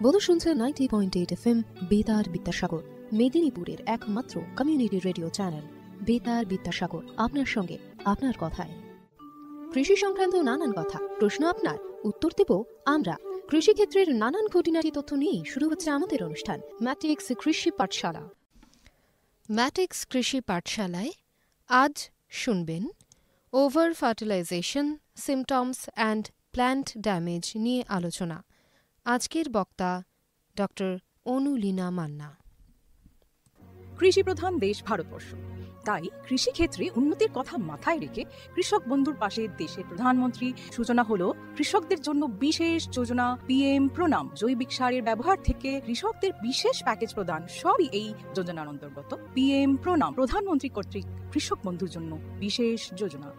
বধু শুনছে 90.8 FM বেতার বিদ্যাসাগর, মেদিনীপুরের একমাত্র কমিউনিটি রেডিও চ্যানেল বেতার বিদ্যাসাগর। আপনার সঙ্গে, আপনার কথায়। কৃষি সংক্রান্ত নানান কথা, প্রশ্ন আপনার, উত্তর দেব আমরা। কৃষিক্ষেত্রের নানান খুঁটিনাটি তথ্য নিয়ে শুরু হচ্ছে আমাদের অনুষ্ঠান ম্যাটিক্স কৃষি পাঠশালা। ম্যাটিক্স কৃষি পাঠশালায় আজ শুনবেন over fertilization, symptoms and plant damage নিয়ে আলোচনা। আজকের বক্তা ডক্টর অনুলীনা মান্না। কৃষি প্রধান দেশ ভারতবর্ষ, তাই কৃষিক্ষেত্রে উন্নতির কথা মাথায় রেখে কৃষক বন্ধুর পাশে দেশের প্রধানমন্ত্রী সূচনা হলো কৃষকদের জন্য বিশেষ যোজনা PM প্রণাম। জৈবিক সারের ব্যবহার থেকে কৃষকদের বিশেষ প্যাকেজ প্রদান, সবই এই যোজনার অন্তর্গত। PM প্রণাম প্রধানমন্ত্রী কর্তৃক কৃষক বন্ধুর জন্য বিশেষ যোজনা।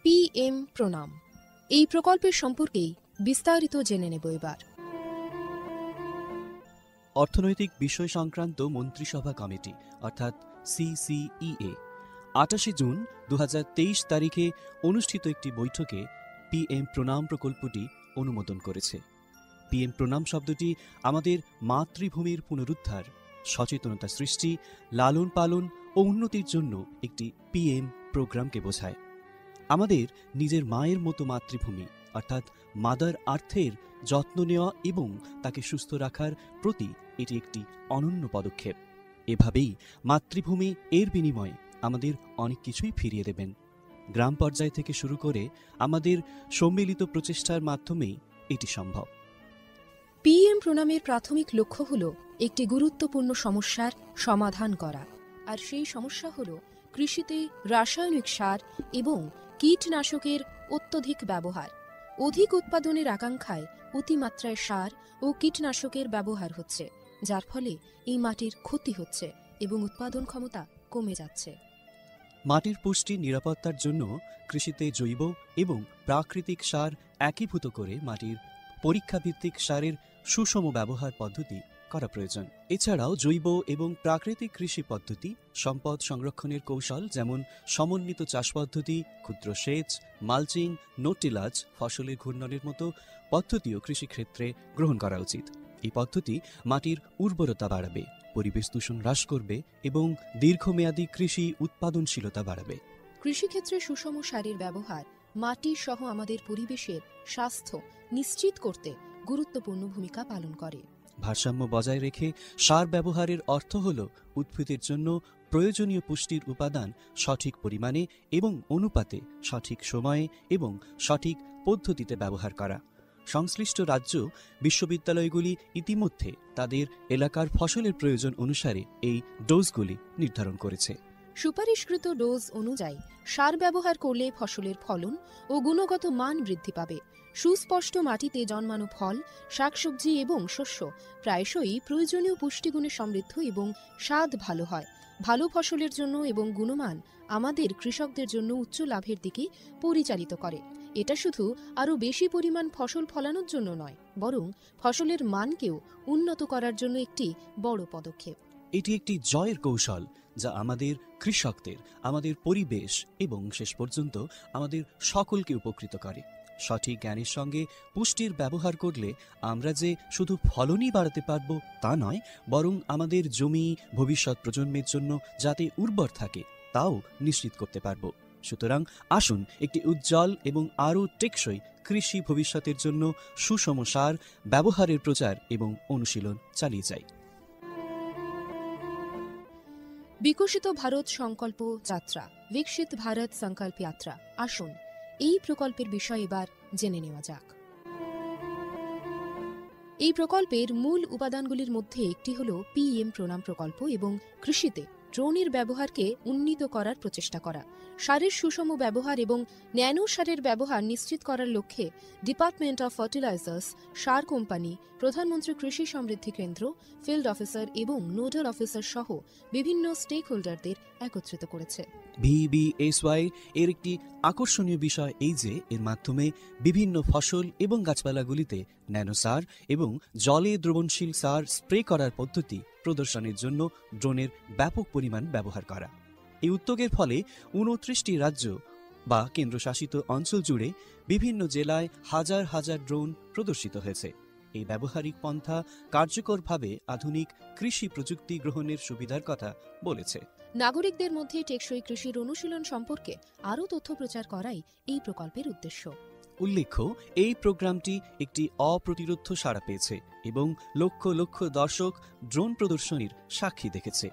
PM প্রণাম, এই প্রকল্পের সম্পর্কেই বিস্তারিত জেনে নেব এবার। অর্থনৈতিক বিষয় সংক্রান্ত মন্ত্রিসভা কমিটি অর্থাৎ CCEA 28 জুন 2023 তারিখে অনুষ্ঠিত একটি বৈঠকে PM প্রণাম প্রকল্পটি অনুমোদন করেছে। PM প্রণাম শব্দটি আমাদের মাতৃভূমির পুনরুদ্ধার, সচেতনতা সৃষ্টি, লালন পালন ও উন্নতির জন্য একটি PM প্রোগ্রামকে বোঝায়। আমাদের নিজের মায়ের মতো মাতৃভূমি অর্থাৎ মাদার আর্থের যত্ন নেওয়া এবং তাকে সুস্থ রাখার প্রতি এটি একটি অনন্য পদক্ষেপ। এভাবেই মাতৃভূমি এর বিনিময়ে আমাদের অনেক কিছুই ফিরিয়ে দেবেন। গ্রাম পর্যায় থেকে শুরু করে আমাদের সম্মিলিত প্রচেষ্টার মাধ্যমেই এটি সম্ভব। PM প্রণামের প্রাথমিক লক্ষ্য হল একটি গুরুত্বপূর্ণ সমস্যার সমাধান করা, আর সেই সমস্যা হল কৃষিতে রাসায়নিক সার এবং কীটনাশকের অত্যধিক ব্যবহার। অধিক উৎপাদনের আকাঙ্ক্ষায় অতিমাত্রায় সার ও কীটনাশকের ব্যবহার হচ্ছে, যার ফলে এই মাটির ক্ষতি হচ্ছে এবং উৎপাদন ক্ষমতা কমে যাচ্ছে। মাটির পুষ্টি নিরাপত্তার জন্য কৃষিতে জৈব এবং প্রাকৃতিক সার একীভূত করে মাটির পরীক্ষাভিত্তিক সারের সুষম ব্যবহার পদ্ধতি করা প্রয়োজন। এছাড়াও জৈব এবং প্রাকৃতিক কৃষি পদ্ধতি, সম্পদ সংরক্ষণের কৌশল যেমন সমন্বিত চাষ পদ্ধতি, ক্ষুদ্র সেচ, মালচিং, নো-টিলাজ, ফসলের ঘূর্ণনের মতো পদ্ধতিও কৃষিক্ষেত্রে গ্রহণ করা উচিত। এই পদ্ধতি মাটির উর্বরতা বাড়াবে, পরিবেশ দূষণ হ্রাস করবে এবং দীর্ঘমেয়াদী কৃষি উৎপাদনশীলতা বাড়াবে। কৃষিক্ষেত্রে সুষম সারের ব্যবহার মাটি সহ আমাদের পরিবেশের স্বাস্থ্য নিশ্চিত করতে গুরুত্বপূর্ণ ভূমিকা পালন করে। ভারসাম্য বজায় রেখে সার ব্যবহারের অর্থ হল উদ্ভিদের জন্য প্রয়োজনীয় পুষ্টির উপাদান সঠিক পরিমাণে এবং অনুপাতে সঠিক সময়ে এবং সঠিক পদ্ধতিতে ব্যবহার করা। সংশ্লিষ্ট রাজ্য বিশ্ববিদ্যালয়গুলি ইতিমধ্যে তাদের এলাকার ফসলের প্রয়োজন অনুসারে এই ডোজগুলি নির্ধারণ করেছে। সুপারিশকৃত ডোজ অনুযায়ী সার ব্যবহার করলে ফসলের ফলন ও গুণগত মান বৃদ্ধি পাবে। সুস্পষ্ট মাটিতে জন্মানো ফল, শাকসবজি এবং শস্য প্রায়শই প্রয়োজনীয় পুষ্টিগুণে সমৃদ্ধ এবং স্বাদ ভালো হয়। ভালো ফসলের জন্য এবং গুণমান আমাদের কৃষকদের জন্য উচ্চ লাভের দিকে পরিচালিত করে। এটা শুধু আরও বেশি পরিমাণ ফসল ফলানোর জন্য নয়, বরং ফসলের মানকেও উন্নত করার জন্য একটি বড় পদক্ষেপ। এটি একটি জয়ের কৌশল যা আমাদের কৃষকদের, আমাদের পরিবেশ এবং শেষ পর্যন্ত আমাদের সকলকে উপকৃত করে। সঠিক জ্ঞানের সঙ্গে পুষ্টির ব্যবহার করলে আমরা যে শুধু ফলনই বাড়াতে পারব তা নয়, বরং আমাদের জমি ভবিষ্যৎ প্রজন্মের জন্য যাতে উর্বর থাকে তাও নিশ্চিত করতে পারব। সুতরাং আসুন একটি উজ্জ্বল এবং আরও টেকসই কৃষি ভবিষ্যতের জন্য সুষম সার ব্যবহারের প্রচার এবং অনুশীলন চালিয়ে যাই। বিকশিত ভারত সংকল্প যাত্রা, বিকশিত ভারত সংকল্প যাত্রা। আসুন এই প্রকল্পের বিষয়ে এবার জেনে নেওয়া যাক। এই প্রকল্পের মূল উপাদানগুলির মধ্যে একটি হল PM প্রণাম প্রকল্প এবং কৃষিতে ড্রোনের ব্যবহারকে উন্নীত করার প্রচেষ্টা করা। সারের সুষম ব্যবহার এবং ন্যানো সারের ব্যবহার নিশ্চিত করার লক্ষ্যে department of fertilisers, sir company, প্রধানমন্ত্রী কৃষি সমৃদ্ধি কেন্দ্র, ফিল্ড অফিসার এবং নোডাল অফিসার সহ বিভিন্ন স্টেক হোল্ডারদের একত্রিত করেছে। VBSY এর একটি আকর্ষণীয় বিষয় এই যে এর মাধ্যমে বিভিন্ন ফসল এবং গাছপালাগুলিতে ন্যানো সার এবং জলে দ্রবণশীল সার স্প্রে করার পদ্ধতি প্রদর্শনের জন্য ড্রোনের ব্যাপক পরিমাণ ব্যবহার করা। এই উদ্যোগের ফলে 29টি রাজ্য বা কেন্দ্রশাসিত অঞ্চল জুড়ে বিভিন্ন জেলায় হাজার হাজার ড্রোন প্রদর্শিত হয়েছে। এই ব্যবহারিক পন্থা কার্যকরভাবে আধুনিক কৃষি প্রযুক্তি গ্রহণের সুবিধার কথা বলেছে। নাগরিকদের মধ্যে টেকসই কৃষির অনুশীলন সম্পর্কে আরও তথ্য প্রচার করাই এই প্রকল্পের উদ্দেশ্য। উল্লেখ্য, এই প্রোগ্রামটি একটি অপ্রতিরোধ্য সাড়া পেয়েছে এবং লক্ষ লক্ষ দর্শক ড্রোন প্রদর্শনীর সাক্ষী দেখেছে।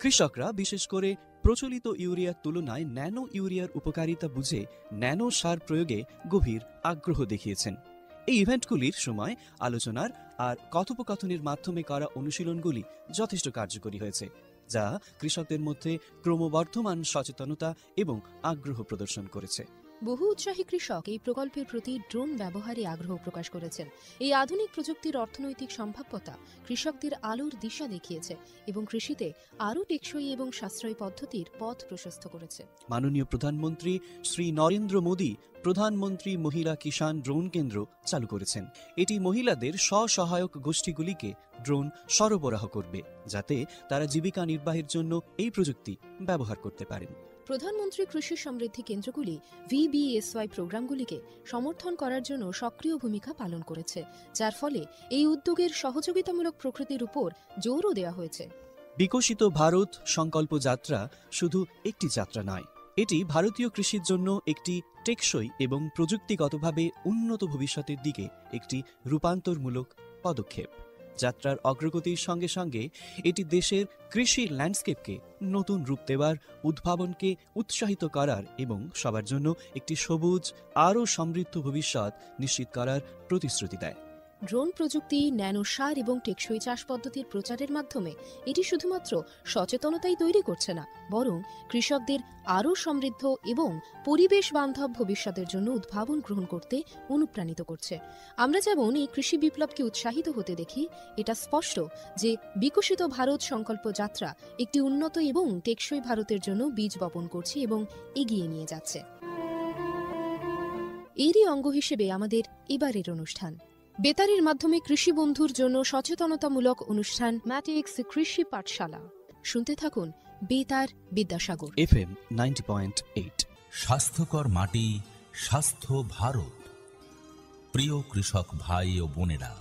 কৃষকরা বিশেষ করে প্রচলিত ইউরিয়ার তুলনায় ন্যানো ইউরিয়ার উপকারিতা বুঝে ন্যানো সার প্রয়োগে গভীর আগ্রহ দেখিয়েছেন। এই ইভেন্টগুলির সময় আলোচনার আর কথোপকথনের মাধ্যমে করা অনুশীলনগুলি যথেষ্ট কার্যকরী হয়েছে, যা কৃষকদের মধ্যে ক্রমবর্ধমান সচেতনতা এবং আগ্রহ প্রদর্শন করেছে। বহু উৎসাহী কৃষক এই প্রকল্পের প্রতি ড্রোন ব্যবহারে আগ্রহ প্রকাশ করেছেন। এই আধুনিক প্রযুক্তির অর্থনৈতিক সম্ভাব্যতা কৃষকদের আলোর দিশা দেখিয়েছে এবং কৃষিতে আরও টেকসই এবং সাশ্রয়ী পদ্ধতির পথ প্রশস্ত করেছে। মাননীয় প্রধানমন্ত্রী শ্রী নরেন্দ্র মোদী প্রধানমন্ত্রী মহিলা কিষাণ ড্রোন কেন্দ্র চালু করেছেন। এটি মহিলাদের স্বসহায়ক গোষ্ঠীগুলিকে ড্রোন সরবরাহ করবে, যাতে তারা জীবিকা নির্বাহের জন্য এই প্রযুক্তি ব্যবহার করতে পারেন। প্রধানমন্ত্রী কৃষি সমৃদ্ধি কেন্দ্রগুলি VBSY প্রোগ্রামগুলিকে সমর্থন করার জন্য সক্রিয় ভূমিকা পালন করেছে, যার ফলে এই উদ্যোগের সহযোগিতামূলক প্রকৃতির উপর জোরও দেওয়া হয়েছে। বিকশিত ভারত সংকল্প যাত্রা শুধু একটি যাত্রা নয়, এটি ভারতীয় কৃষির জন্য একটি টেকসই এবং প্রযুক্তিগতভাবে উন্নত ভবিষ্যতের দিকে একটি রূপান্তরমূলক পদক্ষেপ। যাত্রার অগ্রগতির সঙ্গে সঙ্গে এটি দেশের কৃষি ল্যান্ডস্কেপকে নতুন রূপ দেওয়ার, উদ্ভাবনকে উৎসাহিত করার এবং সবার জন্য একটি সবুজ আরও সমৃদ্ধ ভবিষ্যৎ নিশ্চিত করার প্রতিশ্রুতি দেয়। ড্রোন প্রযুক্তি, ন্যানো সার এবং টেকসই চাষ পদ্ধতির প্রচারের মাধ্যমে এটি শুধুমাত্র সচেতনতাই তৈরি করছে না, বরং কৃষকদের আরও সমৃদ্ধ এবং পরিবেশ বান্ধব ভবিষ্যতের জন্য উদ্ভাবন গ্রহণ করতে অনুপ্রাণিত করছে। আমরা যেমন এই কৃষি বিপ্লবকে উৎসাহিত হতে দেখি, এটা স্পষ্ট যে বিকশিত ভারত সংকল্প যাত্রা একটি উন্নত এবং টেকসই ভারতের জন্য বীজ বপন করছে এবং এগিয়ে নিয়ে যাচ্ছে। এরই অঙ্গ হিসেবে আমাদের এবারের অনুষ্ঠান বেতারের মাধ্যমে কৃষি বন্ধুর জন্য সচেতনতামূলক অনুষ্ঠান ম্যাটিক্স কৃষি পাঠশালা। শুনতে থাকুন বেতার বিদ্যাসাগর FM 90.8। স্বাস্থ্যকর মাটি, স্বাস্থ্য ভারত। প্রিয় কৃষক ভাই ও বোনেরা,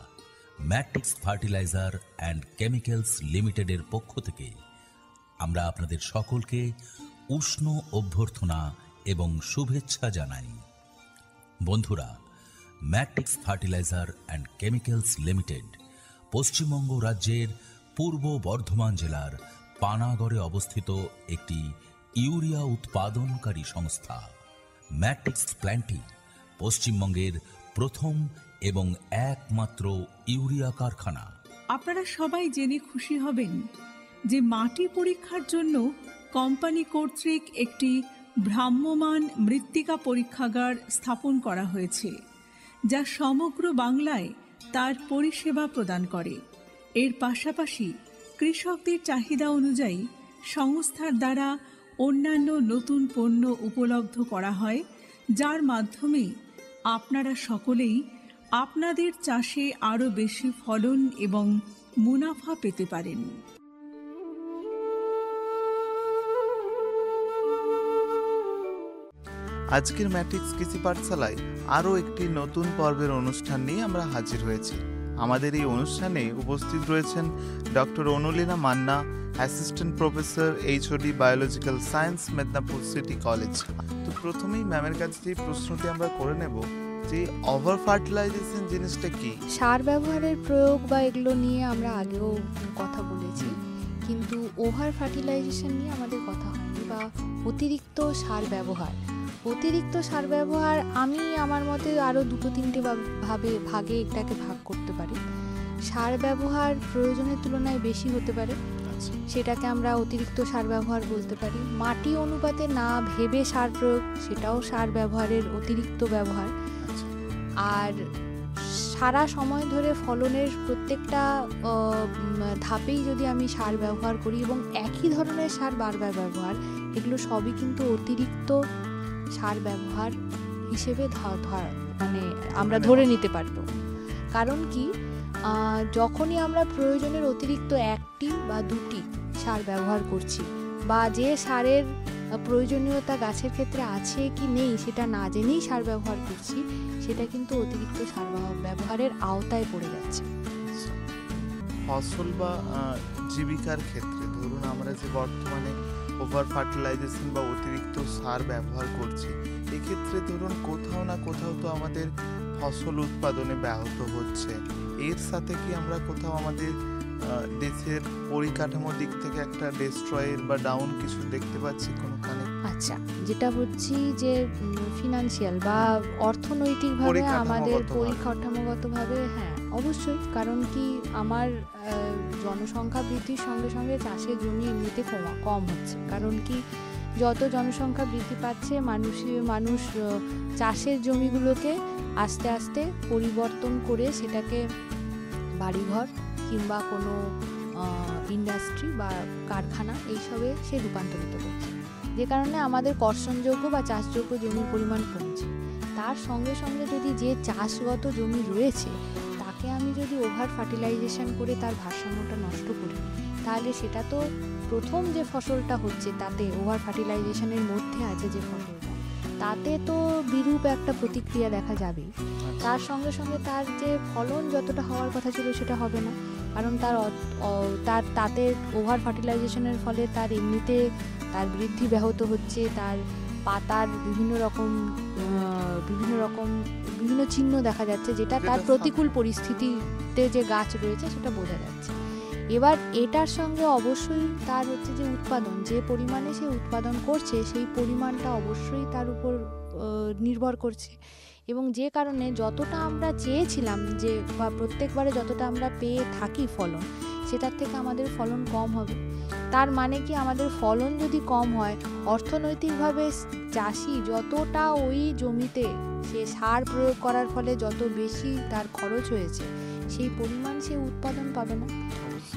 ম্যাট্রিক্স ফার্টিলাইজার অ্যান্ড কেমিক্যালস লিমিটেডের পক্ষ থেকে আমরা আপনাদের সকলকে উষ্ণ অভ্যর্থনা এবং শুভেচ্ছা জানাই। বন্ধুরা, matrix fertiliser and chemicals limited Paschimbanga রাজ্যের পূর্ব বর্ধমান জেলার পানাগড়ে অবস্থিত একটি ইউরিয়া উৎপাদনকারী সংস্থা। ম্যাট্রিক্স প্ল্যান্টটি পশ্চিমবঙ্গের প্রথম এবং একমাত্র ইউরিয়া কারখানা। আপনারা সবাই জেনে খুশি হবেন যে মাটি পরীক্ষার জন্য কোম্পানি কর্তৃক একটি ভ্রাম্যমাণ মৃত্তিকা পরীক্ষাগার স্থাপন করা হয়েছে, যা সমগ্র বাংলায় তার পরিষেবা প্রদান করে। এর পাশাপাশি কৃষকদের চাহিদা অনুযায়ী সংস্থার দ্বারা অন্যান্য নতুন পণ্য উপলব্ধ করা হয়, যার মাধ্যমে আপনারা সকলেই আপনাদের চাষে আরও বেশি ফলন এবং মুনাফা পেতে পারেন। আজকের ম্যাট্রিক্স কৃষি পাঠশালায় আরও একটি নতুন পর্বের অনুষ্ঠান নিয়ে আমরা হাজির হয়েছি। আমাদের এই অনুষ্ঠানে উপস্থিত রয়েছেন doctor Anulina Manna, assistant professor HOD biological science, Medinipur city college. তো প্রথমেই ম্যামের কাছে যে প্রশ্নটি আমরা করে নেব যে ওভার ফার্টিলাইজেশন জিনিসটা কি? সার ব্যবহারের প্রয়োগ বা এগুলো নিয়ে আমরা আগেও কথা বলেছি, কিন্তু ওভার ফার্টিলাইজেশন নিয়ে আমাদের কথা হয়নি, বা অতিরিক্ত সার ব্যবহার। অতিরিক্ত সার ব্যবহার আমি আমার মতে আরও 2-3টে ভাগে এটাকে ভাগ করতে পারি। সার ব্যবহার প্রয়োজনের তুলনায় বেশি হতে পারে, সেটাকে আমরা অতিরিক্ত সার ব্যবহার বলতে পারি। মাটি অনুপাতে না ভেবে সার প্রয়োগ, সেটাও সার ব্যবহারের অতিরিক্ত ব্যবহার। আর সারা সময় ধরে ফলনের প্রত্যেকটা ধাপেই যদি আমি সার ব্যবহার করি এবং একই ধরনের সার বারবার ব্যবহার, এগুলো সবই কিন্তু অতিরিক্ত সার ব্যবহার হিসেবে মানে আমরা ধরে নিতে পারবো। কারণ কি, যখনই আমরা প্রয়োজনের অতিরিক্ত 1টি বা 2টি সার ব্যবহার করছি, বা যে সারের প্রয়োজনীয়তা গাছের ক্ষেত্রে আছে কি নেই সেটা না জেনেই সার ব্যবহার করছি, সেটা কিন্তু অতিরিক্ত সার ব্যবহারের আওতায় পড়ে যাচ্ছে। ফসল বা জীবিকার ক্ষেত্রে ধরুন আমরা যে বর্তমানে ওভার ফার্টিলাইজেশন বা অতিরিক্ত সার ব্যবহার করছি, এক্ষেত্রে ধরুন কোথাও না কোথাও তো আমাদের ফসল উৎপাদনে ব্যাহত হচ্ছে। এর সাথে কি আমরা কোথাও আমাদের দেশের পরিকাঠামোর দিক থেকে একটা ডেস্ট্রয়ের বা ডাউন কিছু দেখতে পাচ্ছি কোনোখানে? আচ্ছা, যেটা বলছি যে ফিনান্সিয়াল বা অর্থনৈতিকভাবে আমাদের পরিকাঠামোগতভাবে, হ্যাঁ অবশ্যই। কারণ কি আমার জনসংখ্যা বৃদ্ধির সঙ্গে সঙ্গে চাষের জমি এমনিতে কম হচ্ছে। কারণ কি যত জনসংখ্যা বৃদ্ধি পাচ্ছে মানুষ চাষের জমিগুলোকে আস্তে আস্তে পরিবর্তন করে সেটাকে বাড়িঘর কিংবা কোনো ইন্ডাস্ট্রি বা কারখানা এইসবে সে রূপান্তরিত করছে, যে কারণে আমাদের কর্ষণযোগ্য বা চাষযোগ্য জমির পরিমাণ কমছে। তার সঙ্গে সঙ্গে যদি যে চাষগত জমি রয়েছে তাকে আমি যদি ওভার ফার্টিলাইজেশন করে তার ভারসাম্যটা নষ্ট করি, তাহলে সেটা তো প্রথম যে ফসলটা হচ্ছে তাতে ওভার ফার্টিলাইজেশনের মধ্যে আছে যে ফসলটা, তাতে তো বিরূপ একটা প্রতিক্রিয়া দেখা যাবেই। তার সঙ্গে সঙ্গে তার যে ফলন যতটা হওয়ার কথা ছিল সেটা হবে না, কারণ তাতে ওভার ফার্টিলাইজেশনের ফলে তার এমনিতে তার বৃদ্ধি ব্যাহত হচ্ছে, তার পাতার বিভিন্ন চিহ্ন দেখা যাচ্ছে, যেটা তার প্রতিকূল পরিস্থিতিতে যে গাছ রয়েছে সেটা বোঝা যাচ্ছে। এবার এটার সঙ্গে অবশ্যই তার হচ্ছে যে উৎপাদন, যে পরিমাণে সে উৎপাদন করছে সেই পরিমাণটা অবশ্যই তার উপর নির্ভর করছে, এবং যে কারণে যতটা আমরা চেয়েছিলাম যে বা প্রত্যেকবারে যতটা আমরা পেয়ে থাকি ফলন, সেটার থেকে আমাদের ফলন কম হবে। তার মানে কি আমাদের ফলন যদি কম হয়, অর্থনৈতিকভাবে চাষি যতটা ওই জমিতে সে সার প্রয়োগ করার ফলে যত বেশি তার খরচ হয়েছে সেই পরিমাণ সে উৎপাদন পাবে না।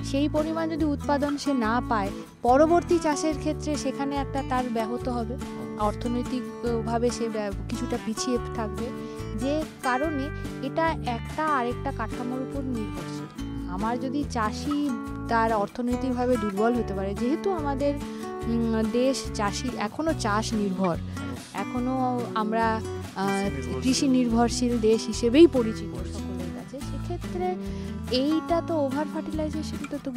সেই পরিমাণ যদি উৎপাদন সে না পায়, পরবর্তী চাষের ক্ষেত্রে সেখানে একটা তার ব্যাহত হবে, অর্থনৈতিকভাবে সে কিছুটা পিছিয়ে থাকবে, যে কারণে এটা একটা আরেকটা কাঠামোর উপর নির্ভরশীল। আমার যদি চাষি তার অর্থনৈতিকভাবে দুর্বল হতে পারে, যেহেতু আমাদের দেশ চাষি এখনও চাষ নির্ভর, এখনও আমরা কৃষি নির্ভরশীল দেশ হিসেবেই পরিচিত সকলের কাছে, সেক্ষেত্রে এইটা তো ওভার ফার্টিলাইজেশনটা তো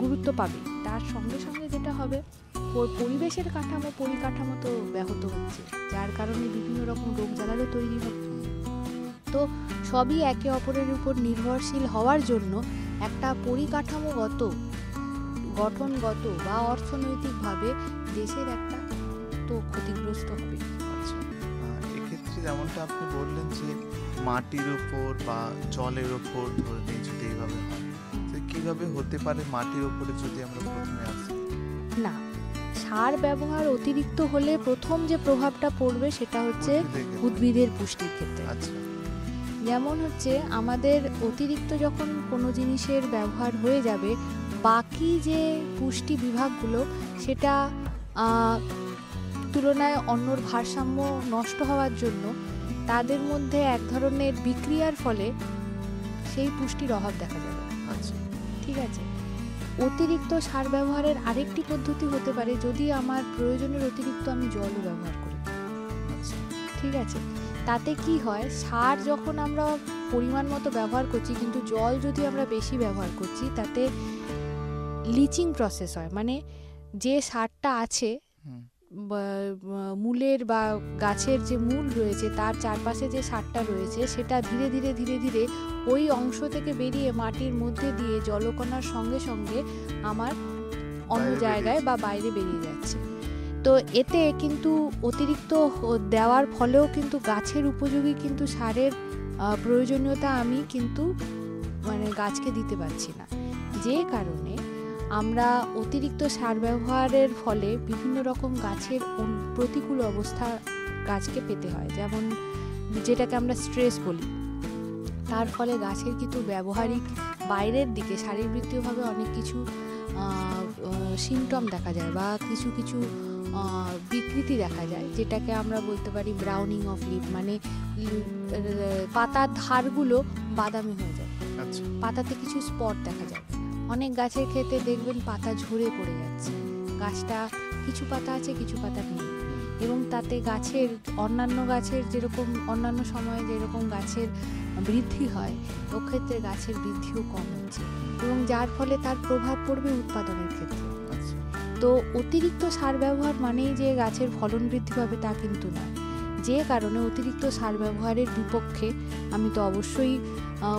গুরুত্ব পাবে। তার সঙ্গে সঙ্গে যেটা হবে, পরিবেশের পরিকাঠামো তো ব্যাহত হচ্ছে, যার কারণে বিভিন্ন রকম রোগ জ্বালারও তৈরি হচ্ছে। তো সবই একে অপরের উপর নির্ভরশীল হওয়ার জন্য একটা পরিকাঠামোগত, গঠনগত বা অর্থনৈতিকভাবে দেশের একটা তো ক্ষতিগ্রস্ত হবে। আচ্ছা, এক্ষেত্রে যেমনটা আপনি বললেন যে মাটির উপর বা জলের উপর ধরে নিয়ে যদি এইভাবে হয়, কিভাবে হতে পারে মাটির উপরে যদি আমরা প্রথমে আসি? না, সার ব্যবহার অতিরিক্ত হলে প্রথম যে প্রভাবটা পড়বে সেটা হচ্ছে উদ্ভিদের পুষ্টির ক্ষেত্রে। আচ্ছা, যেমন হচ্ছে আমাদের অতিরিক্ত যখন কোনো জিনিসের ব্যবহার হয়ে যাবে, বাকি যে পুষ্টি বিভাগগুলো সেটা তুলনায় অন্যর ভারসাম্য নষ্ট হওয়ার জন্য তাদের মধ্যে এক ধরনের বিক্রিয়ার ফলে সেই পুষ্টির অভাব দেখা যাবে। আচ্ছা, ঠিক আছে। অতিরিক্ত সার ব্যবহারের আরেকটি পদ্ধতি হতে পারে, যদি আমার প্রয়োজনের অতিরিক্ত আমি জলও ব্যবহার করি। আচ্ছা, ঠিক আছে। তাতে কি হয়, সার যখন আমরা পরিমাণ মতো ব্যবহার করছি, কিন্তু জল যদি আমরা বেশি ব্যবহার করছি, তাতে লিচিং প্রসেস হয়, মানে যে সারটা আছে মূলের বা গাছের যে মূল রয়েছে তার চারপাশে যে সারটা রয়েছে সেটা ধীরে ধীরে ধীরে ধীরে ওই অংশ থেকে বেরিয়ে মাটির মধ্যে দিয়ে জলকণার সঙ্গে সঙ্গে আমার অন্য জায়গায় বা বাইরে বেরিয়ে যাচ্ছে। তো এতে কিন্তু অতিরিক্ত দেওয়ার ফলেও কিন্তু গাছের উপযোগী কিন্তু সারের প্রয়োজনীয়তা আমি কিন্তু মানে গাছকে দিতে পারছি না, যে কারণে আমরা অতিরিক্ত সার ব্যবহারের ফলে বিভিন্ন রকম গাছের প্রতিকূল অবস্থা গাছকে পেতে হয়, যেমন যেটাকে আমরা স্ট্রেস বলি। তার ফলে গাছের কিন্তু ব্যবহারিক বাইরের দিকে শারীরবৃত্তীয়ভাবে অনেক কিছু সিমটম দেখা যায় বা কিছু কিছু বিকৃতি দেখা যায়, যেটাকে আমরা বলতে পারি ব্রাউনিং অফ লিফ, মানে পাতার ধারগুলো বাদামি হয়ে যায়, পাতাতে কিছু স্পট দেখা যায়। অনেক গাছের ক্ষেত্রে দেখবেন পাতা ঝরে পড়ে যাচ্ছে, গাছটা কিছু পাতা আছে কিছু পাতা নেই। এবং তাতে গাছের অন্যান্য গাছের যেরকম অন্যান্য সময়ে যেরকম গাছের বৃদ্ধি হয়, ওক্ষেত্রে গাছের বৃদ্ধিও কম হচ্ছে এবং যার ফলে তার প্রভাব পড়বে উৎপাদনের ক্ষেত্রে। আচ্ছা। তো অতিরিক্ত সার ব্যবহার মানেই যে গাছের ফলন বৃদ্ধি পাবে তা কিন্তু নয়। যে কারণে অতিরিক্ত সার ব্যবহারের বিপক্ষে আমি তো অবশ্যই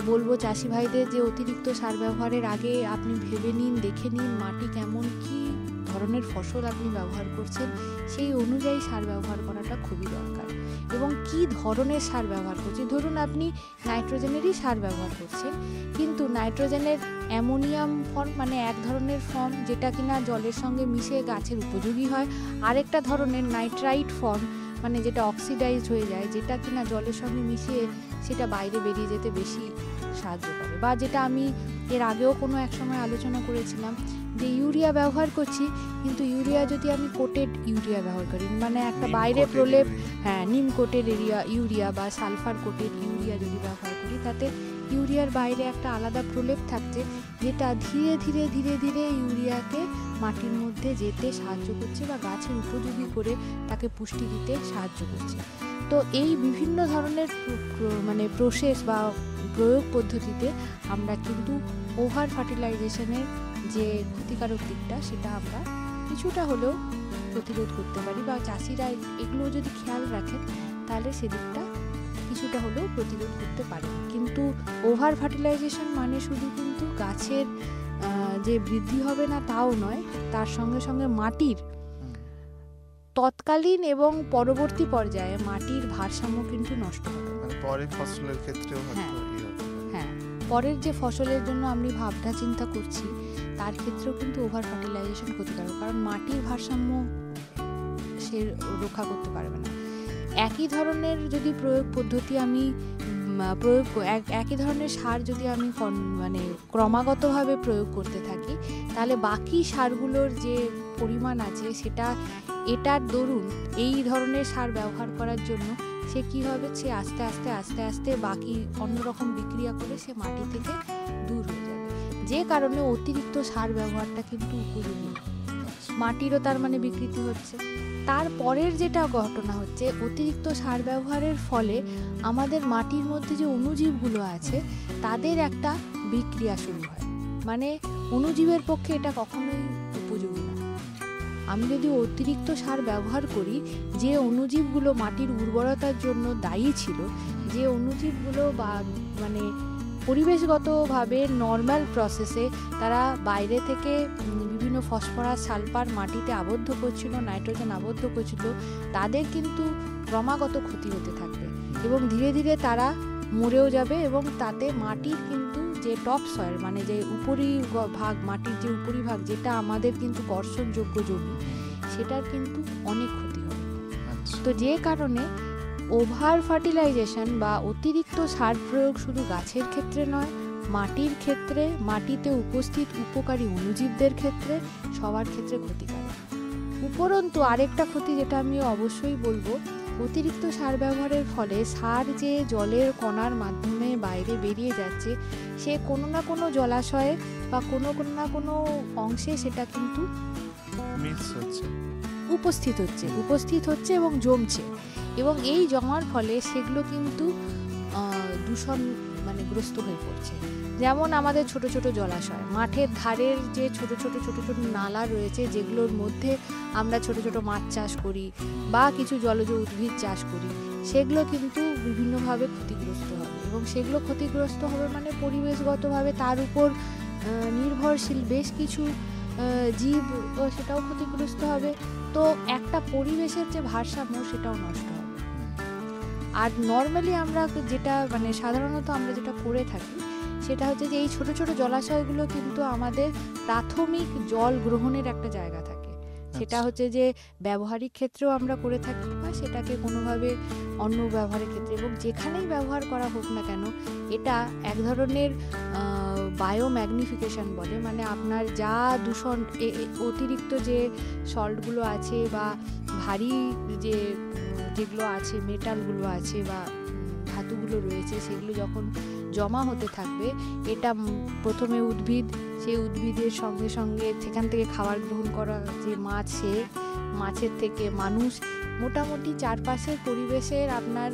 বলবো চাষি ভাইদের যে অতিরিক্ত সার ব্যবহারের আগে আপনি ভেবে নিন, দেখে নিন মাটি কেমন, কী ধরনের ফসল আপনি ব্যবহার করছেন, সেই অনুযায়ী সার ব্যবহার করাটা খুবই দরকার। এবং কি ধরনের সার ব্যবহার করছেন, ধরুন আপনি নাইট্রোজেনেরই সার ব্যবহার করছেন, কিন্তু নাইট্রোজেনের অ্যামোনিয়াম ফর্ম মানে এক ধরনের ফর্ম যেটা কিনা জলের সঙ্গে মিশে গাছের উপযোগী হয়, আরেকটা ধরনের নাইট্রাইট ফর্ম মানে যেটা অক্সিডাইজড হয়ে যায়, যেটা কিনা জলের সঙ্গে মিশিয়ে সেটা বাইরে বেরিয়ে যেতে বেশি সাহায্য করে। বা যেটা আমি এর আগেও কোনো এক সময় আলোচনা করেছিলাম যে ইউরিয়া ব্যবহার করছি, কিন্তু ইউরিয়া যদি আমি কোটেড ইউরিয়া ব্যবহার করি, মানে একটা বাইরে প্রলেপ, হ্যাঁ নিম কোটেড ইউরিয়া বা সালফার কোটেড ইউরিয়া যদি ব্যবহার করি, তাতে ইউরিয়ার বাইরে একটা আলাদা প্রলেপ থাকছে যেটা ধীরে ধীরে ধীরে ধীরে ইউরিয়াকে মাটির মধ্যে যেতে সাহায্য করছে বা গাছের উপযোগী করে তাকে পুষ্টি দিতে সাহায্য করছে। তো এই বিভিন্ন ধরনের মানে প্রসেস বা প্রয়োগ পদ্ধতিতে আমরা কিন্তু ওভার ফার্টিলাইজেশনের যে ক্ষতিকারক দিকটা সেটা আমরা কিছুটা হলেও প্রতিরোধ করতে পারি, বা চাষিরা এগুলো যদি খেয়াল রাখেন তাহলে সেদিকটা কিছুটা হলেও প্রতিরোধ করতে পারে। কিন্তু ওভার ফার্টিলাইজেশন মানে শুধু কিন্তু গাছের যে বৃদ্ধি হবে না তাও নয়, তার সঙ্গে সঙ্গে মাটির তৎকালীন এবং পরবর্তী পর্যায়ে মাটির ভারসাম্য কিন্তু নষ্ট হবে। পরের ফসলের ক্ষেত্রেও হ্যাঁ, পরের যে ফসলের জন্য আমি ভাবনা চিন্তা করছি তার ক্ষেত্রেও কিন্তু ওভার ফার্টিলাইজেশন ক্ষতিকারক, কারণ মাটির ভারসাম্য সে রক্ষা করতে পারবে না। একই ধরনের যদি প্রয়োগ পদ্ধতি আমি একই ধরনের সার যদি আমি মানে ক্রমাগতভাবে প্রয়োগ করতে থাকি, তাহলে বাকি সারগুলোর যে পরিমাণ আছে সেটা এটার দরুন এই ধরনের সার ব্যবহার করার জন্য সে কী হবে, সে আস্তে আস্তে আস্তে আস্তে বাকি অন্যরকম বিক্রিয়া করে সে মাটি থেকে দূর হয়ে যাবে। যে কারণে অতিরিক্ত সার ব্যবহারটা কিন্তু উপযোগী, মাটিরও তার মানে বিকৃতি হচ্ছে। তারপরের যেটা ঘটনা হচ্ছে, অতিরিক্ত সার ব্যবহারের ফলে আমাদের মাটির মধ্যে যে অণুজীবগুলো আছে তাদের একটা বিক্রিয়া শুরু হয়, মানে অণুজীবের পক্ষে এটা কখনোই উপযোগী না। আমি যদি অতিরিক্ত সার ব্যবহার করি, যে অণুজীবগুলো মাটির উর্বরতার জন্য দায়ী ছিল, যে অণুজীবগুলো বা মানে পরিবেশগতভাবে নর্মাল প্রসেসে তারা বাইরে থেকে বিভিন্ন ফসফরাস সালফার মাটিতে আবদ্ধ করছিল, নাইট্রোজেন আবদ্ধ করছিল, তাদের কিন্তু ক্রমাগত ক্ষতি হতে থাকবে এবং ধীরে ধীরে তারা মরেও যাবে এবং তাতে মাটির কিন্তু যে টপ সয়েল মানে যে উপরিভাগ, মাটির যে উপরিভাগ যেটা আমাদের কিন্তু বর্ষণযোগ্য জমি, সেটার কিন্তু অনেক ক্ষতি হবে। তো যে কারণে ওভার ফার্টিলাইজেশন বা অতিরিক্ত সার প্রয়োগ শুধু গাছের ক্ষেত্রে নয়, মাটির ক্ষেত্রে, মাটিতে উপস্থিত উপকারী অণুজীবদের ক্ষেত্রে, সবার ক্ষেত্রে ক্ষতিকারক। উপরন্তু আরেকটা ক্ষতি যেটা আমি অবশ্যই বলবো, অতিরিক্ত সার ব্যবহারের ফলে সার যে জলের কণার মাধ্যমে বাইরে বেরিয়ে যাচ্ছে, সে কোনো না কোনো জলাশয়ে বা কোনো না কোনো অংশে সেটা কিন্তু উপস্থিত হচ্ছে এবং জমছে, এবং এই জমার ফলে সেগুলো কিন্তু দূষণ মানে গ্রস্ত হয়ে পড়ছে। যেমন আমাদের ছোট ছোট জলাশয়, মাঠের ধারের যে ছোট ছোট নালা রয়েছে, যেগুলোর মধ্যে আমরা ছোট ছোট মাছ চাষ করি বা কিছু জলজ উদ্ভিদ চাষ করি, সেগুলো কিন্তু বিভিন্নভাবে ক্ষতিগ্রস্ত হবে, এবং সেগুলো ক্ষতিগ্রস্ত হবে মানে পরিবেশগতভাবে তার উপর নির্ভরশীল বেশ কিছু জীব সেটাও ক্ষতিগ্রস্ত হবে। তো একটা পরিবেশের যে ভারসাম্য সেটাও নষ্ট হবে। আর নর্মালি আমরা যেটা মানে সাধারণত আমরা যেটা করে থাকি সেটা হচ্ছে যে এই ছোট ছোট জলাশয়গুলো কিন্তু আমাদের প্রাথমিক জল গ্রহণের একটা জায়গা থাকে, সেটা হচ্ছে যে ব্যবহারিক ক্ষেত্রেও আমরা করে থাকি বা সেটাকে কোনোভাবে অন্য ব্যবহারের ক্ষেত্রে, এবং যেখানেই ব্যবহার করা হোক না কেন এটা এক ধরনের বায়োম্যাগনিফিকেশন বলে, মানে আপনার যা দূষণ অতিরিক্ত যে সল্টগুলো আছে বা ভারী যেগুলো আছে, মেটালগুলো আছে বা ধাতুগুলো রয়েছে, সেগুলো যখন জমা হতে থাকবে, এটা প্রথমে উদ্ভিদ সেই উদ্ভিদের সঙ্গে সঙ্গে সেখান থেকে খাবার গ্রহণ করা যে মাছ, সে মাছের থেকে মানুষ, মোটামুটি চারপাশের পরিবেশের আপনার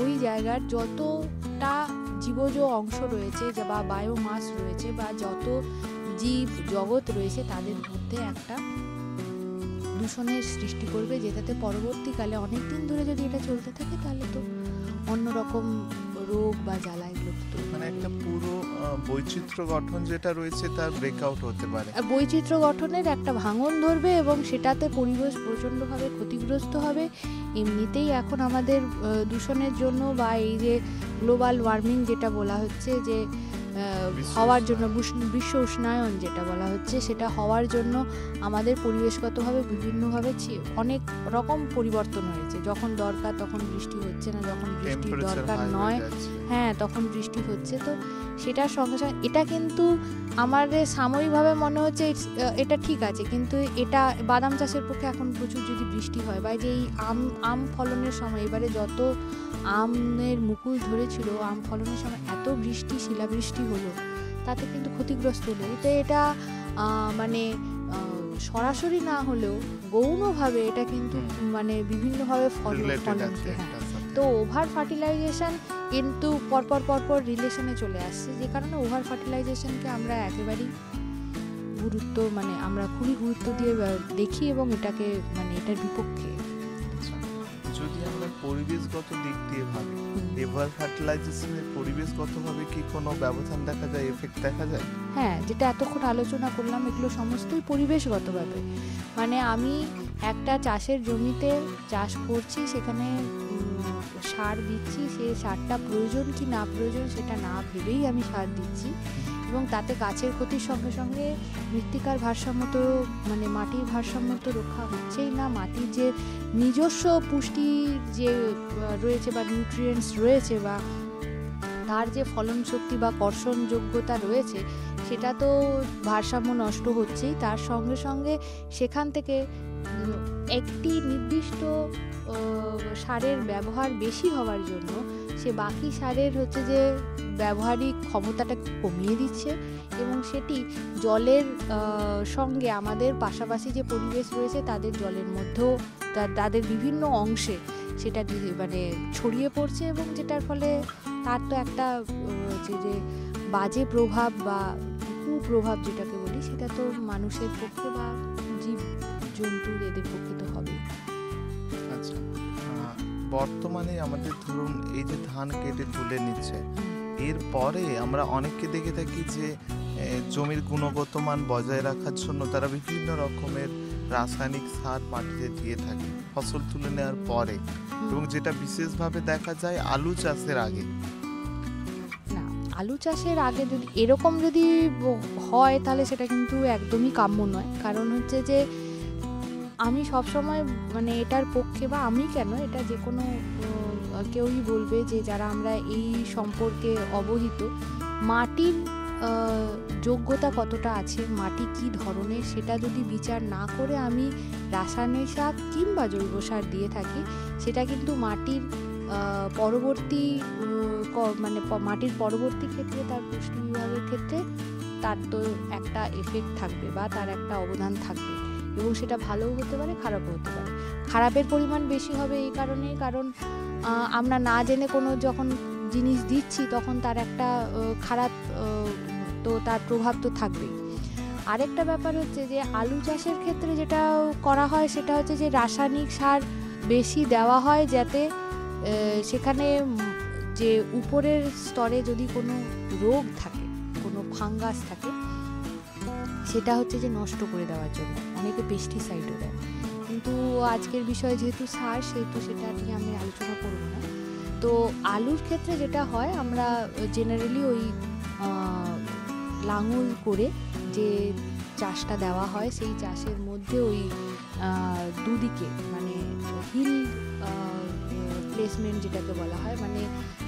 ওই জায়গার যতটা জীবজ অংশ রয়েছে বা বায়োমাস রয়েছে বা যত জীব জগৎ রয়েছে তাদের মধ্যে একটা দূষণের সৃষ্টি করবে, যেটাতে পরবর্তীকালে অনেক দিন ধরে যদি এটা চলতে থাকে তাহলে তো অন্যরকম রোগ বা জ্বালা এগুলো মানে একটা পুরো বৈচিত্র্য গঠন যেটা রয়েছে তার ব্রেকআউট হতে পারে, বৈচিত্র্য গঠনের একটা ভাঙন ধরবে এবং সেটাতে পরিবেশ প্রচণ্ডভাবে ক্ষতিগ্রস্ত হবে। এমনিতেই এখন আমাদের দূষণের জন্য বা এই যে গ্লোবাল ওয়ার্মিং যেটা বলা হচ্ছে, যে হওয়ার জন্য বিশ্ব উষ্ণায়ন যেটা বলা হচ্ছে, সেটা হওয়ার জন্য আমাদের পরিবেশগতভাবে বিভিন্নভাবে অনেক রকম পরিবর্তন হয়েছে। যখন দরকার তখন বৃষ্টি হচ্ছে না, যখন বৃষ্টির দরকার নয় হ্যাঁ তখন বৃষ্টি হচ্ছে। তো সেটার সঙ্গে সঙ্গে এটা কিন্তু আমাদের সাময়িকভাবে মনে হচ্ছে এটা ঠিক আছে, কিন্তু এটা বাদাম চাষের পক্ষে এখন প্রচুর যদি বৃষ্টি হয় বা যে এই আম ফলনের সময় এবারে যত আমের মুকুল ধরেছিল, আম ফলনের সময় এত বৃষ্টি, শিলাবৃষ্টি হলো, তাতে কিন্তু ক্ষতিগ্রস্ত হলো। এটা মানে সরাসরি না হলেও গৌণভাবে এটা কিন্তু মানে বিভিন্নভাবে ফলনকে তো ওভার ফার্টিলাইজেশন কিন্তু পরপর রিলেশনে চলে আসছে, যে কারণে ওভার ফার্টিলাইজেশনকে আমরা একেবারেই গুরুত্ব মানে আমরা খুবই গুরুত্ব দিয়ে দেখি এবং এটাকে মানে এটার বিপক্ষে। যদি আমরা পরিবেশগত দিক দিয়ে ভাবি, ওভার ফার্টিলাইজেশনের পরিবেশগতভাবে কি কোনো ব্যবধান দেখা যায়, এফেক্ট দেখা যায়? হ্যাঁ, যেটা এতক্ষণ আলোচনা করলাম এগুলো সমস্তই পরিবেশগতভাবে। মানে আমি একটা চাষের জমিতে চাষ করছি, সেখানে সার দিচ্ছি, সেই সারটা প্রয়োজন কি না প্রয়োজন সেটা না ভেবেই আমি সার দিচ্ছি এবং তাতে গাছের ক্ষতির সঙ্গে সঙ্গে মৃত্তিকার ভারসাম্য তো মানে মাটির ভারসাম্য তো রক্ষা হচ্ছেই না, মাটির যে নিজস্ব পুষ্টির যে রয়েছে বা নিউট্রিয়েন্টস রয়েছে বা তার যে ফলন শক্তি বা কর্ষণযোগ্যতা রয়েছে সেটা তো ভারসাম্য নষ্ট হচ্ছেই। তার সঙ্গে সঙ্গে সেখান থেকে একটি নির্দিষ্ট সারের ব্যবহার বেশি হওয়ার জন্য সে বাকি সারের হচ্ছে যে ব্যবহারিক ক্ষমতাটা কমিয়ে দিচ্ছে এবং সেটি জলের সঙ্গে আমাদের পাশাপাশি যে পরিবেশ রয়েছে তাদের জলের মধ্যেও তাদের বিভিন্ন অংশে সেটা মানে ছড়িয়ে পড়ছে এবং যেটার ফলে তার তো একটা যে বাজে প্রভাব বা কুপ্রভাব যেটাকে বলি সেটা তো মানুষের পক্ষে বা জীব জন্তুর এদের পক্ষে তো হবে। আচ্ছা, বর্তমানে আমাদের ধরুন এই যে ধান কেটে তুলে নিচ্ছে, এরপরে আমরা অনেককে দেখে থাকি যে জমির গুণগত মান বজায় রাখার জন্য তারা বিভিন্ন রকমের রাসায়নিক সার মাটিতে দিয়ে থাকে ফসল তুলে নেওয়ার পরে, এবং যেটা বিশেষভাবে দেখা যায় আলু চাষের আগে। না, আলু চাষের আগে যদি এরকম যদি হয় তাহলে সেটা কিন্তু একদমই কাম্য নয়। কারণ হচ্ছে যে আমি সবসময় মানে এটার পক্ষে, বা আমি কেন, এটা যে কোনো কেউই বলবে যে যারা আমরা এই সম্পর্কে অবহিত, মাটির যোগ্যতা কতটা আছে, মাটি কি ধরনের, সেটা যদি বিচার না করে আমি রাসায়নিক সার কিংবা জৈব সার দিয়ে থাকি, সেটা কিন্তু মাটির পরবর্তী মানে মাটির পরবর্তী ক্ষেত্রে তার পুষ্টি বিভাগের ক্ষেত্রে তার তো একটা এফেক্ট থাকবে বা তার একটা অবদান থাকবে এবং সেটা ভালোও হতে পারে খারাপও হতে পারে। খারাপের পরিমাণ বেশি হবে এই কারণেই, কারণ আমরা না জেনে কোনো যখন জিনিস দিচ্ছি তখন তার একটা খারাপ তো তার প্রভাব তো থাকবেই। আরেকটা ব্যাপার হচ্ছে যে আলু চাষের ক্ষেত্রে যেটা করা হয় সেটা হচ্ছে যে রাসায়নিক সার বেশি দেওয়া হয় যাতে সেখানে যে উপরের স্তরে যদি কোনো রোগ থাকে, কোনো ফাঙ্গাস থাকে, সেটা হচ্ছে যে নষ্ট করে দেওয়ার জন্য অনেকে পেস্টিসাইডও দেয়। কিন্তু আজকের বিষয় যেহেতু সার, সেহেতু সেটা নিয়ে আমি আলোচনা করব না। তো আলুর ক্ষেত্রে যেটা হয়, আমরা জেনারেলি ওই লাঙল করে যে চাষটা দেওয়া হয় সেই চাষের মধ্যে ওই দুদিকে মানে হিল প্লেসমেন্ট যেটাকে বলা হয়, মানে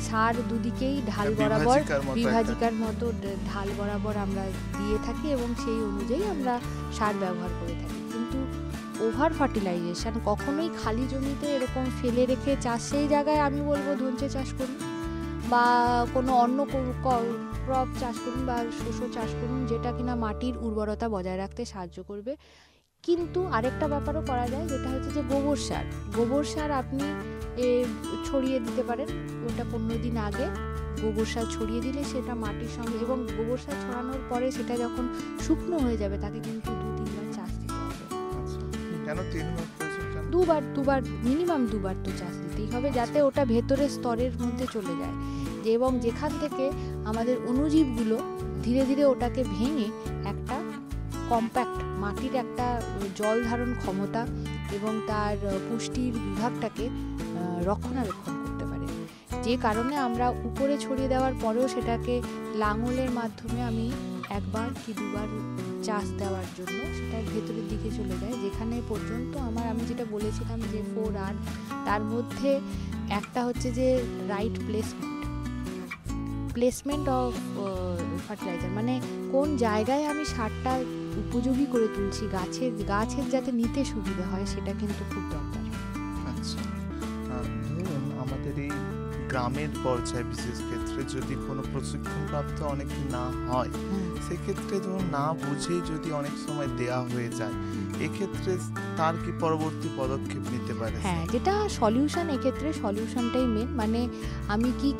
সার দুদিকেই ঢাল বরাবর বিভাজিকার মতো ঢাল বরাবর আমরা দিয়ে থাকি এবং সেই অনুযায়ী আমরা সার ব্যবহার করে থাকি। কিন্তু ওভার ফার্টিলাইজেশন কখনোই খালি জমিতে এরকম ফেলে রেখে চাষ, সেই জায়গায় আমি বলবো ধনচে চাষ করুন বা কোনো অন্য ক্রপ চাষ করুন বা শস্য চাষ করুন, যেটা কিনা মাটির উর্বরতা বজায় রাখতে সাহায্য করবে। কিন্তু আরেকটা ব্যাপারও করা যায়, যেটা হচ্ছে যে গোবর সার আপনি ছড়িয়ে দিতে পারেন। ওটা 15 দিন আগে গোবর সার ছড়িয়ে দিলে সেটা মাটির সঙ্গে, এবং গোবর সার ছড়ানোর পরে সেটা যখন শুকনো হয়ে যাবে তাকে কিন্তু 2-3 বার চাষ দিতে হবে। কেন 3 বার? দুবার মিনিমাম 2 বার তো চাষ দিতেই হবে, যাতে ওটা ভেতরের স্তরের মধ্যে চলে যায়, এবং যেখান থেকে আমাদের অণুজীবগুলো ধীরে ধীরে ওটাকে ভেঙে একটা কম্প্যাক্ট মাটির একটা জল ধারণ ক্ষমতা এবং তার পুষ্টির বিভাগটাকে রক্ষণাবেক্ষণ করতে পারে। যে কারণে আমরা উপরে ছড়িয়ে দেওয়ার পরেও সেটাকে লাঙলের মাধ্যমে আমি 1 বার কি 2 বার চাষ দেওয়ার জন্য সেটার ভেতরের দিকে চলে যায়, যেখানে পর্যন্ত আমি যেটা বলেছিলাম যে 4R, তার মধ্যে একটা হচ্ছে যে রাইট প্লেসমেন্ট অফ ফার্টিলাইজার, মানে কোন জায়গায় আমি সারটা উপযোগী করে তুলছি গাছের যাতে নিতে সুবিধা হয়, সেটা কিন্তু খুব দরকার। আচ্ছা, ধরুন আমাদের এই গ্রামের পর্যায়ে বিশেষ ক্ষেত্রে যদি কোনো প্রশিক্ষণপ্রাপ্ত অনেক না হয়, সেক্ষেত্রে ধরুন না বুঝেই যদি অনেক সময় দেয়া হয়ে যায়, এক্ষেত্রে তার কি পরবর্তী পদক্ষেপ নিতে পারে? হ্যাঁ, যেটা সলিউশন, এক্ষেত্রে সলিউশনটাই মেন। মানে আমি কি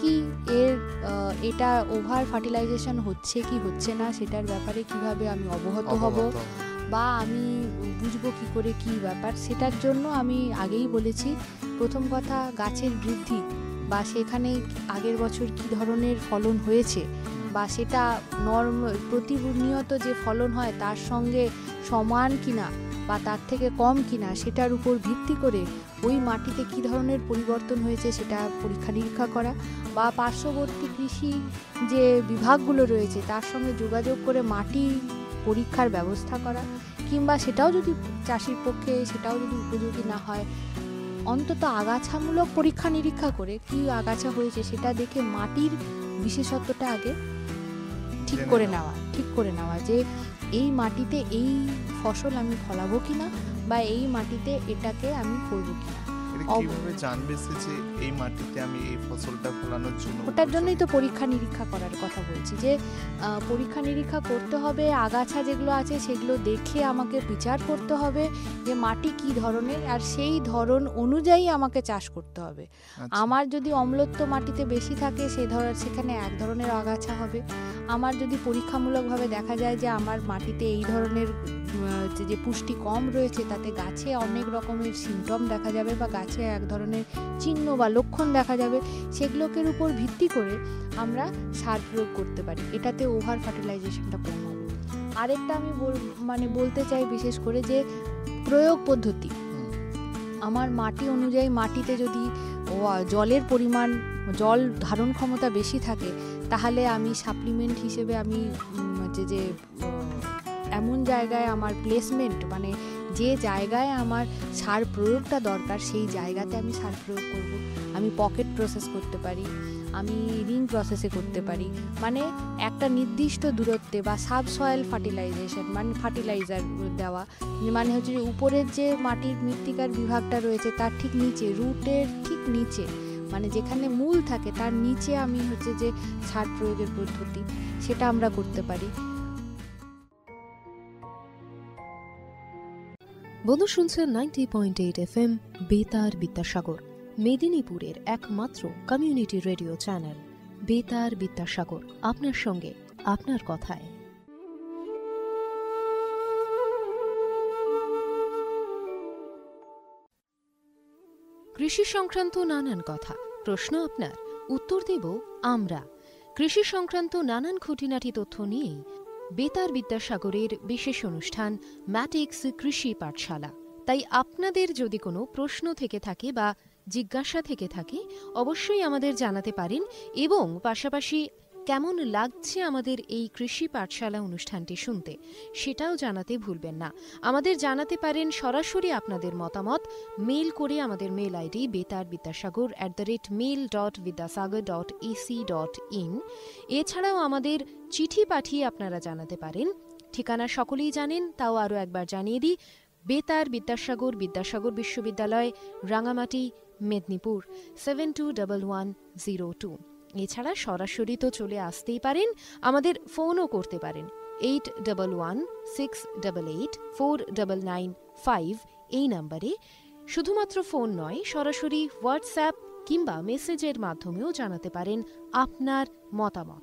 এটা ওভার ফার্টিলাইজেশন হচ্ছে কি হচ্ছে না সেটার ব্যাপারে কিভাবে আমি অবগত হব, বা আমি বুঝবো কি করে কি ব্যাপার, সেটার জন্য আমি আগেই বলেছি, প্রথম কথা গাছের বৃদ্ধি, বা সেখানে আগের বছর কি ধরনের ফলন হয়েছে, বা সেটা প্রতিনিয়ত যে ফলন হয় তার সঙ্গে সমান কিনা বা তার থেকে কম কিনা, সেটার উপর ভিত্তি করে ওই মাটিতে কি ধরনের পরিবর্তন হয়েছে সেটা পরীক্ষা নিরীক্ষা করা, বা পার্শ্ববর্তী কৃষি যে বিভাগগুলো রয়েছে তার সঙ্গে যোগাযোগ করে মাটি পরীক্ষার ব্যবস্থা করা, কিংবা সেটাও যদি চাষির পক্ষে সেটাও যদি উপযোগী না হয়, অন্তত আগাছামূলক পরীক্ষা নিরীক্ষা করে কি আগাছা হয়েছে সেটা দেখে মাটির বিশেষত্বটা আগে ঠিক করে নেওয়া যে এই মাটিতে এই ফসল আমি ফলাবো কিনা, বা এই মাটিতে এটাকে আমি করবো কিনা। কিভাবে জানবে যে এই মাটিতে আমি এই ফসলটা ফলানোর জন্য? ওটার জন্যই তো পরীক্ষা নিরীক্ষা করার কথা বলছি, যে পরীক্ষা নিরীক্ষা করতে হবে, আগাছা যেগুলো আছে সেগুলো দেখে আমাকে বিচার করতে হবে যে মাটি কি ধরনের, আর সেই ধরন অনুযায়ী আমাকে চাষ করতে হবে। আমার যদি অম্লত্ব মাটিতে বেশি থাকে সেখানে এক ধরনের আগাছা হবে। আমার যদি পরীক্ষামূলকভাবে দেখা যায় যে আমার মাটিতে এই ধরনের যে পুষ্টি কম রয়েছে, তাতে গাছে অনেক রকমের সিমটম দেখা যাবে বা গাছে এক ধরনের চিহ্ন বা লক্ষণ দেখা যাবে, সেগুলোকে উপর ভিত্তি করে আমরা সার প্রয়োগ করতে পারি। এটাতে ওভার ফার্টিলাইজেশনটা কম হবে। আরেকটা আমি বলতে চাই বিশেষ করে, যে প্রয়োগ পদ্ধতি, আমার মাটি অনুযায়ী মাটিতে যদি জলের পরিমাণ, জল ধারণ ক্ষমতা বেশি থাকে, তাহলে আমি সাপ্লিমেন্ট হিসেবে আমি যে এমন জায়গায় আমার প্লেসমেন্ট, মানে যে জায়গায় আমার সার প্রয়োগটা দরকার সেই জায়গাতে আমি সার প্রয়োগ করব। আমি পকেট প্রসেস করতে পারি, আমি রিং প্রসেসে করতে পারি, মানে একটা নির্দিষ্ট দূরত্বে, বা সাবসয়েল ফার্টিলাইজেশন, মানে ফার্টিলাইজার দেওয়া, মানে হচ্ছে যে উপরের যে মাটির মৃত্তিকার বিভাগটা রয়েছে তার ঠিক নিচে, রুটের ঠিক নিচে, মানে যেখানে মূল থাকে তার নিচে আমি হচ্ছে যে সার প্রয়োগের পদ্ধতি, সেটা আমরা করতে পারি। বন্ধু শুনছেন 90.8 FM বেতার বিদ্যাসাগর, মেদিনীপুরের একমাত্র কমিউনিটি রেডিও চ্যানেল বেতার বিদ্যাসাগর, আপনার সঙ্গে আপনার কথায়। কৃষি সংক্রান্ত নানান কথা, প্রশ্ন আপনার, উত্তর দেব আমরা। কৃষি সংক্রান্ত নানান খুঁটিনাটি তথ্য নিয়েই বেতার বিদ্যাসাগরের বিশেষ অনুষ্ঠান ম্যাটিক্স কৃষি পাঠশালা। তাই আপনাদের যদি কোনো প্রশ্ন থেকে থাকে বা জিজ্ঞাসা থেকে থাকে, অবশ্যই আমাদের জানাতে পারেন, এবং পাশাপাশি কেমন লাগছে আমাদের এই কৃষি পাঠশালা অনুষ্ঠানটি শুনতে সেটাও জানাতে ভুলবেন না। আমাদের জানাতে পারেন সরাসরি আপনাদের মতামত মেল করে আমাদের মেল আইডি betarbidasagar@mail.vidyasagar.ac.in। এছাড়াও আমাদের চিঠি পাঠিয়ে আপনারা জানাতে পারেন। ঠিকানা সকলেই জানেন, তাও আরও একবার জানিয়ে দিই, বেতার বিদ্যাসাগর, বিদ্যাসাগর বিশ্ববিদ্যালয়, রাঙামাটি, মেদিনীপুর 721102। এছাড়া সরাসরি তো চলে আসতেই পারেন, আমাদের ফোনও করতে পারেন 8116884995 এই নাম্বারে। শুধুমাত্র ফোন নয়, সরাসরি হোয়াটসঅ্যাপ কিংবা মেসেজের মাধ্যমেও জানাতে পারেন আপনার মতামত।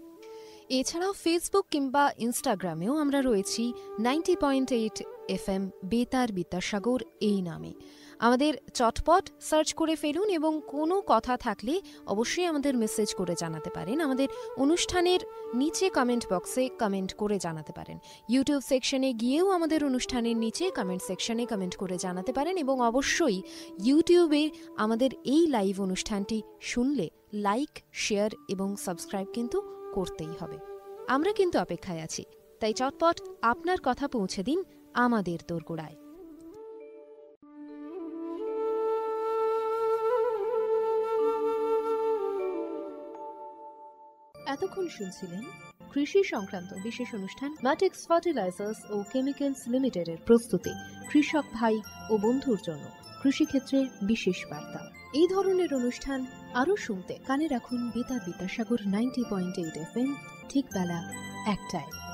এছাড়াও ফেসবুক কিংবা ইনস্টাগ্রামেও আমরা রয়েছি 90.8 FM বেতার বিদ্যাসাগর এই নামে। আমাদের চটপট সার্চ করে ফেলুন এবং কোনো কথা থাকলে অবশ্যই আমাদের মেসেজ করে জানাতে পারেন। আমাদের অনুষ্ঠানের নিচে কমেন্ট বক্সে কমেন্ট করে জানাতে পারেন। ইউটিউব সেকশনে গিয়েও আমাদের অনুষ্ঠানের নিচে কমেন্ট সেকশনে কমেন্ট করে জানাতে পারেন এবং অবশ্যই ইউটিউবে আমাদের এই লাইভ অনুষ্ঠানটি শুনলে লাইক, শেয়ার এবং সাবস্ক্রাইব কিন্তু করতেই হবে। আমরা কিন্তু অপেক্ষায় আছি, তাই চটপট আপনার কথা পৌঁছে দিন আমাদের দোরগোড়ায়। এতক্ষণ শুনছিলেন কৃষি সংক্রান্ত বিশেষ অনুষ্ঠান ম্যাটিক্স ফার্টিলাইজার্স ও কেমিক্যালস লিমিটেডের প্রস্তুতি, কৃষক ভাই ও বন্ধুর জন্য কৃষিক্ষেত্রে বিশেষ বার্তা। এই ধরনের অনুষ্ঠান আরও শুনতে কানে রাখুন বেতার বিদ্যাসাগর 90.8 FM, ঠিক বেলা 1টায়।